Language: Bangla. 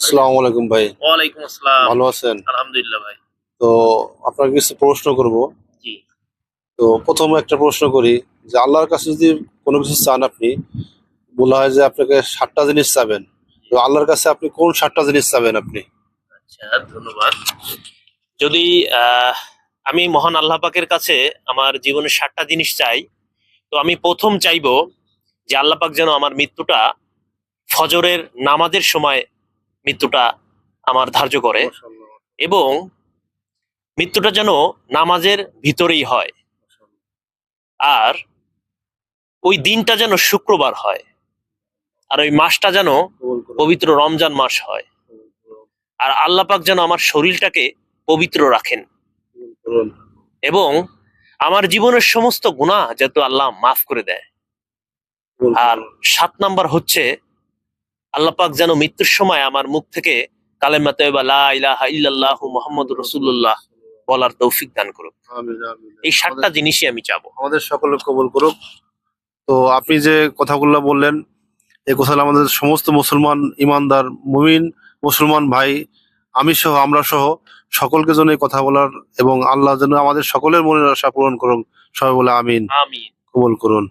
আসসালামু আলাইকুম ভাই। ওয়ালাইকুম আসসালাম। ভালো আছেন? আলহামদুলিল্লাহ ভাই। তো আপনাকে কিছু প্রশ্ন করব। জি। তো ১ম একটা প্রশ্ন করি যে আল্লাহর কাছে যদি কোনো কিছু চান আপনি, বলা হয় যে আপনাকে ৭ টা জিনিস চাবেন। জি। তো আল্লাহর কাছে আপনি কোন ৭ টা জিনিস চাবেন আপনি? আচ্ছা, ধন্যবাদ। যদি আমি মহান আল্লাহ পাকের কাছে আমার জীবনের ৭ টা জিনিস চাই, তো আমি ১ম চাইবো যে আল্লাহ পাক যেন আমার মৃত্যুটা ফজরের নামাজের সময় মৃত্যুটা আমার ধার্য করে, মাশাআল্লাহ, এবং মৃত্যুটা যেন নামাজের ভিতরেই হয়। মাশাআল্লাহ। আর ওই দিনটা যেন শুক্রবার হয়। আর ওই মাসটা যেন কবুল করুন, পবিত্র রমজান মাস হয়। কবুল করুন, আর আল্লাহ পাক যেন আমার শরীরটাকে পবিত্র রাখেন, কবুল করুন, এবং আমার জীবনের সমস্ত গুনাহ যাতে আল্লাহ মাফ করে দেয়। কবুল আর করুন। ৭ নাম্বার হচ্ছে আল্লাহ পাক যেন মৃত্যুর সময় আমার মুখ থেকে কালেমা তয়্যিবা লা ইলাহা ইল্লাল্লাহু মুহাম্মাদুর রাসূলুল্লাহ বলার তৌফিক দান করুক। আমিন, আমিন। এই ৭টা জিনিসই আমি চাবো। আমাদের সকলে কবুল করুক। তো আপনি যে কথাগুলো বললেন, এই কথাগুলো আমাদের সমস্ত মুসলমান ইমানদার মুমিন মুসলমান ভাই, আমি সহ আমরা সহ সকলকে যেন এই কথা বলার এবং আল্লাহ যেন আমাদের সকলের মনের আশা পূরণ করুন। সবাই বলে আমিন। আমিন। কবুল করুন।